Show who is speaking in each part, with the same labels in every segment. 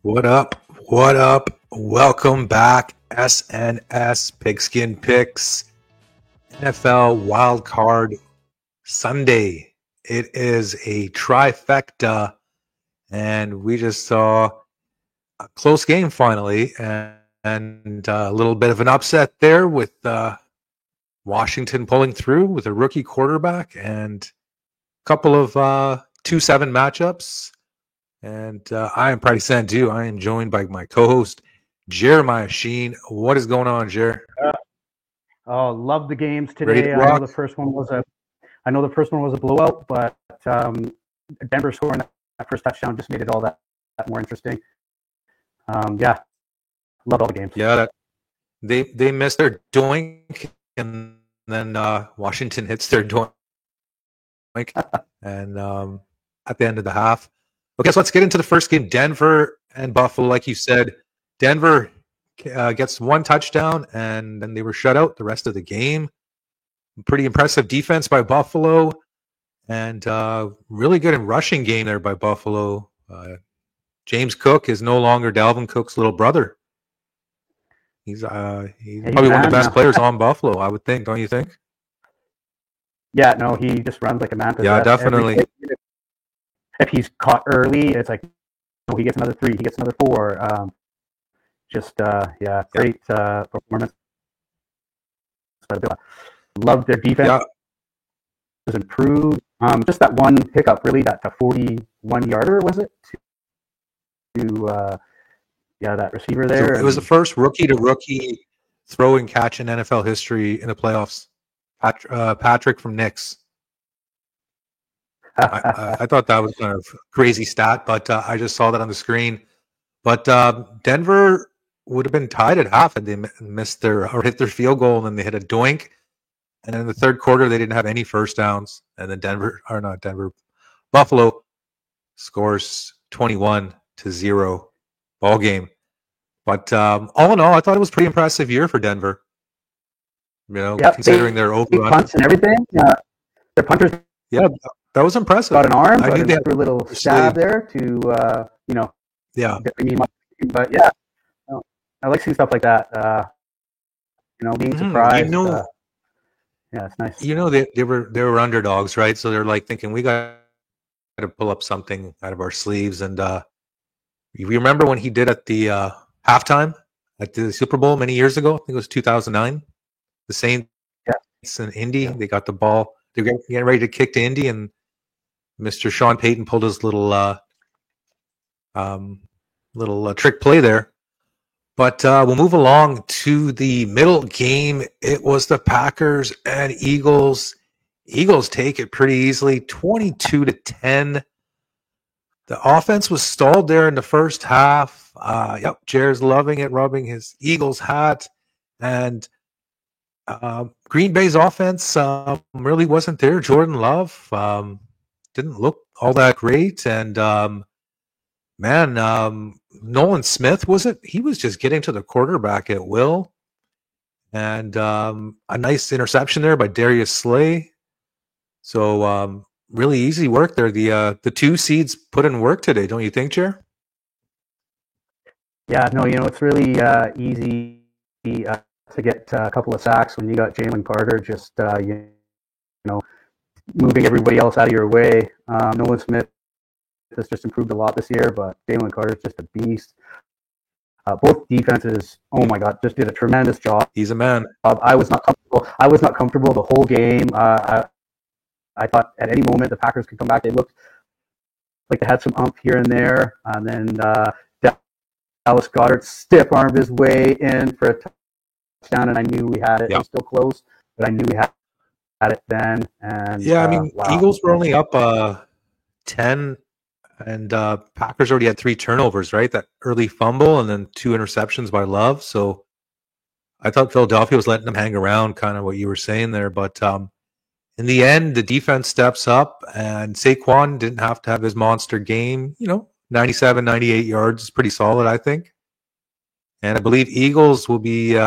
Speaker 1: What up? What up? Welcome back, SNS Pigskin Picks, NFL Wild Card Sunday. It is a trifecta, and we just saw a close game finally, and a little bit of an upset there with Washington pulling through with a rookie quarterback and a couple of 2-7 matchups. And I am Prati Sandu. I am joined by my co-host, Jeremiah Sheen. What is going on, Jer?
Speaker 2: Love the games
Speaker 1: Ready to
Speaker 2: today.
Speaker 1: rock?
Speaker 2: I know the first one was a blowout, but Denver scoring that first touchdown just made it all that more interesting. Love all the games.
Speaker 1: Yeah, they missed their doink, and then Washington hits their doink, and at the end of the half. Okay, so let's get into the first game. Denver and Buffalo, like you said. Denver gets one touchdown, and then they were shut out the rest of the game. Pretty impressive defense by Buffalo, and really good in rushing game there by Buffalo. James Cook is no longer Dalvin Cook's little brother. He's probably one of the best players on Buffalo, I would think. Don't you think?
Speaker 2: Yeah, no, he just runs like a man.
Speaker 1: Yeah, definitely.
Speaker 2: If he's caught early, it's like, he gets another 3, he gets another 4. Great performance. Love their defense.
Speaker 1: Yeah.
Speaker 2: Was improved. Just that one hiccup, really, that 41-yarder, was it? That receiver there.
Speaker 1: So it was the first rookie-to-rookie throw and catch in NFL history in the playoffs. Patrick from Knicks. I thought that was kind of a crazy stat, but I just saw that on the screen. But Denver would have been tied at half had they missed or hit their field goal, and then they hit a doink. And then in the third quarter, they didn't have any first downs. And then Buffalo scores 21-0 ball game. But all in all, I thought it was a pretty impressive year for Denver. Considering their overrun
Speaker 2: punts and everything. Their punters.
Speaker 1: Yeah, that was impressive.
Speaker 2: Got an arm.
Speaker 1: I knew they had
Speaker 2: a little stab there to
Speaker 1: Yeah.
Speaker 2: But yeah, I like seeing stuff like that. Being surprised. Yeah, it's nice.
Speaker 1: They were underdogs, right? So they're like thinking we got to pull up something out of our sleeves. And you remember when he did at the halftime at the Super Bowl many years ago? I think it was 2009. The Saints in Indy, they got the ball. They were getting ready to kick to Indy, and Mr. Sean Payton pulled his little trick play there. But we'll move along to the middle game. It was the Packers and Eagles. Eagles take it pretty easily, 22-10. The offense was stalled there in the first half. Jared's loving it, rubbing his Eagles hat. And Green Bay's offense really wasn't there. Jordan Love didn't look all that great. And Nolan Smith, was it? He was just getting to the quarterback at will. And a nice interception there by Darius Slay. So really easy work there. The 2 seeds put in work today, don't you think, Jer?
Speaker 2: Yeah, no, it's really easy to get a couple of sacks when you got Jalen Carter just moving everybody else out of your way. Nolan Smith has just improved a lot this year, but Jalen Carter is just a beast. Both defenses, oh my God, just did a tremendous job.
Speaker 1: He's a man.
Speaker 2: I was not comfortable the whole game. I thought at any moment the Packers could come back. They looked like they had some umph here and there. And then Dallas Goedert stiff-armed his way in for a touchdown, and I knew we had it. It was still close, but I knew we had it then. And
Speaker 1: Eagles were only up 10, and Packers already had 3 turnovers, right? That early fumble and then 2 interceptions by Love. So I thought Philadelphia was letting them hang around, kind of what you were saying there. But in the end, the defense steps up, and Saquon didn't have to have his monster game. 97, 98 yards is pretty solid, I think. And I believe Eagles will be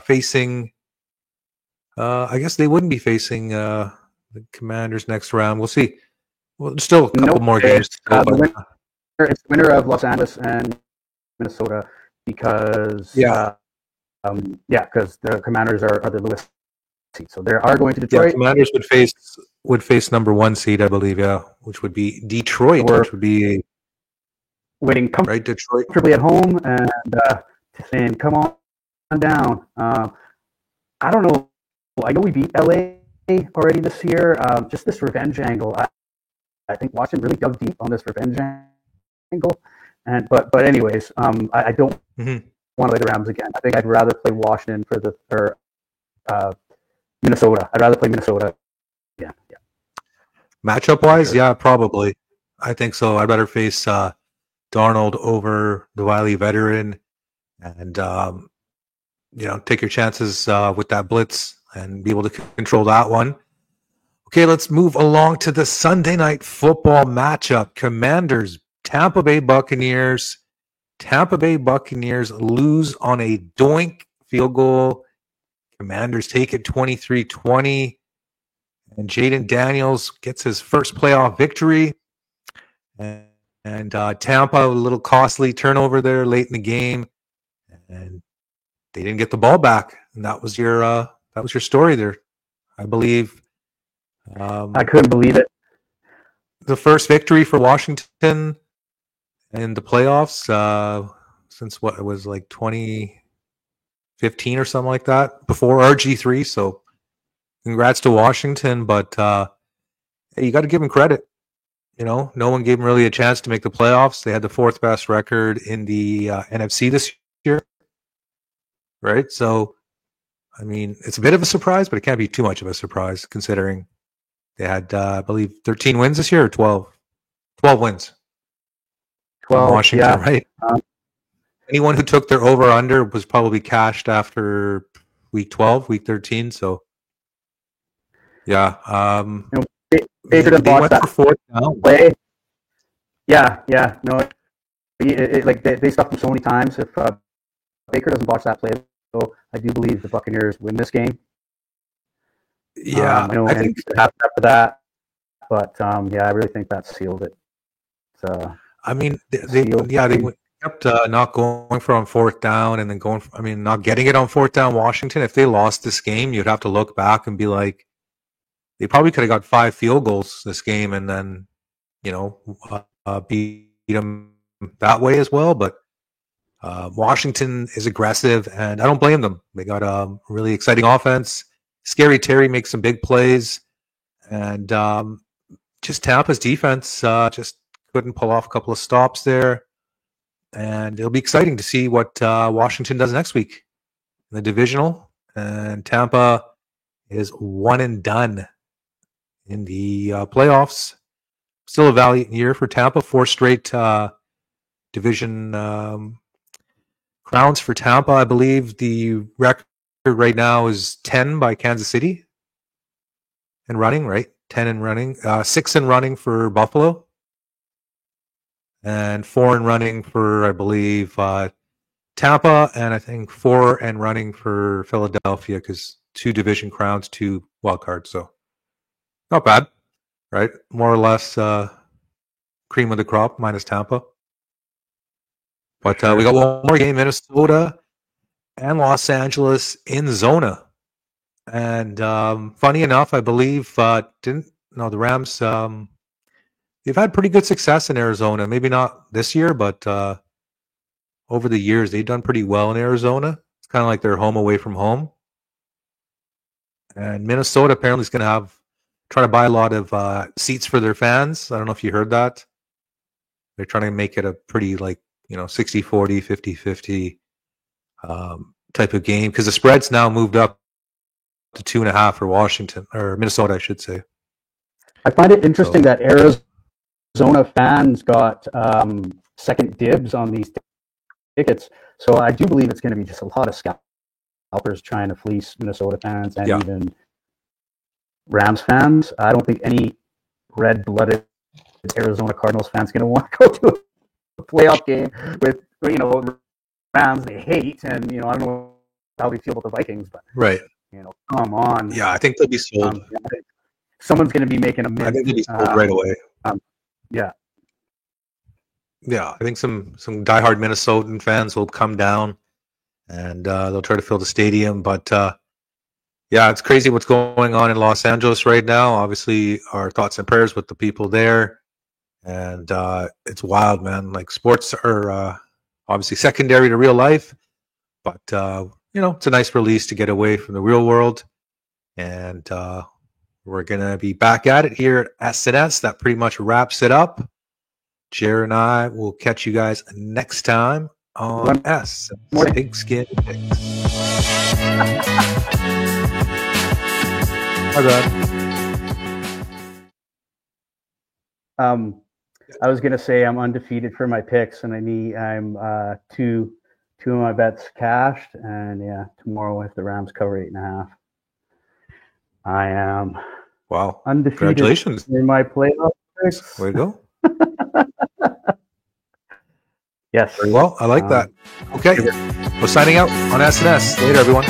Speaker 1: facing I guess they wouldn't be facing the Commanders next round. We'll see. Well, there's still a couple more games to go.
Speaker 2: It's the winner of Los Angeles and Minnesota because because the Commanders are the Lewis seed, so they are going to Detroit.
Speaker 1: Commanders would face number 1 seed, I believe, which would be Detroit, which would be
Speaker 2: waiting comfortably at home and saying, "Come on down." I don't know. I know we beat LA already this year. Just this revenge angle. I think Washington really dug deep on this revenge angle. But anyways, I don't want to play the Rams again. I think I'd rather play Washington or Minnesota. I'd rather play Minnesota. Yeah.
Speaker 1: Matchup wise, sure. Probably. I think so. I'd rather face Darnold over the wily veteran, and take your chances with that blitz and be able to control that one. Okay, let's move along to the Sunday night football matchup. Commanders, Tampa Bay Buccaneers. Tampa Bay Buccaneers lose on a doink field goal. Commanders take it 23-20. And Jaden Daniels gets his first playoff victory. And Tampa, a little costly turnover there late in the game. And they didn't get the ball back. And that was your story there, I believe.
Speaker 2: I couldn't believe it.
Speaker 1: The first victory for Washington in the playoffs since what it was like 2015 or something like that, before RG3. So congrats to Washington, but hey, you got to give them credit. No one gave them really a chance to make the playoffs. They had the 4th best record in the NFC this year, right? So, I mean, it's a bit of a surprise, but it can't be too much of a surprise considering they had, I believe, 13 wins this year or 12? 12 wins.
Speaker 2: 12,
Speaker 1: Washington, right? Anyone who took their over-under was probably cashed after week 12, week 13. So, yeah.
Speaker 2: Baker doesn't botch that play. Yeah. No, they stuffed him so many times. If Baker doesn't botch that play, so I do believe the Buccaneers win this game.
Speaker 1: Yeah,
Speaker 2: I think after that, but I really think that sealed it. So
Speaker 1: I mean, they kept not going for on 4th down and then not getting it on 4th down. Washington, if they lost this game, you'd have to look back and be like, they probably could have got 5 field goals this game and then, beat them that way as well. But Washington is aggressive, and I don't blame them. They got a really exciting offense. Scary Terry makes some big plays, and just Tampa's defense just couldn't pull off a couple of stops there. And it'll be exciting to see what Washington does next week in the divisional. And Tampa is 1 and done in the playoffs. Still a valiant year for Tampa. 4 straight division crowns for Tampa. I believe the record right now is 10 by Kansas City and running, right? 10 and running. 6 and running for Buffalo. And 4 and running for, I believe, Tampa. And I think 4 and running for Philadelphia, because 2 division crowns, 2 wild cards. So not bad, right? More or less cream of the crop minus Tampa. But we got one more game, Minnesota and Los Angeles in Zona. And funny enough, I believe the Rams, they've had pretty good success in Arizona. Maybe not this year, but over the years, they've done pretty well in Arizona. It's kind of like their home away from home. And Minnesota apparently is going to try to buy a lot of seats for their fans. I don't know if you heard that. They're trying to make it a pretty 60-40, 50-50 type of game, because the spread's now moved up to 2.5 for Washington, or Minnesota, I should say.
Speaker 2: I find it interesting that Arizona fans got second dibs on these tickets. So I do believe it's going to be just a lot of scalpers trying to fleece Minnesota fans and even Rams fans. I don't think any red-blooded Arizona Cardinals fans going to want to go to a playoff game with Rams they hate, and I don't know how we feel about the Vikings, but
Speaker 1: right,
Speaker 2: come on.
Speaker 1: Yeah, I think they'll be sold.
Speaker 2: Someone's going to be making a mint.
Speaker 1: I think they'll be sold right away. Yeah, I think some diehard Minnesotan fans will come down and they'll try to fill the stadium. But yeah, it's crazy what's going on in Los Angeles right now. Obviously, our thoughts and prayers with the people there. And it's wild, man. Like sports are obviously secondary to real life, but it's a nice release to get away from the real world. And we're gonna be back at it here at SNS. That pretty much wraps it up. Jared and I will catch you guys next time on S Pigskin Picks. My bad.
Speaker 2: I was gonna say I'm undefeated for my picks, and I'm two of my bets cashed, and yeah, tomorrow if the Rams cover 8.5, I am undefeated.
Speaker 1: Congratulations
Speaker 2: in my playoff picks.
Speaker 1: Way to go.
Speaker 2: Yes.
Speaker 1: Very well. I like that. Okay. We're signing out on SNS. Later, everyone.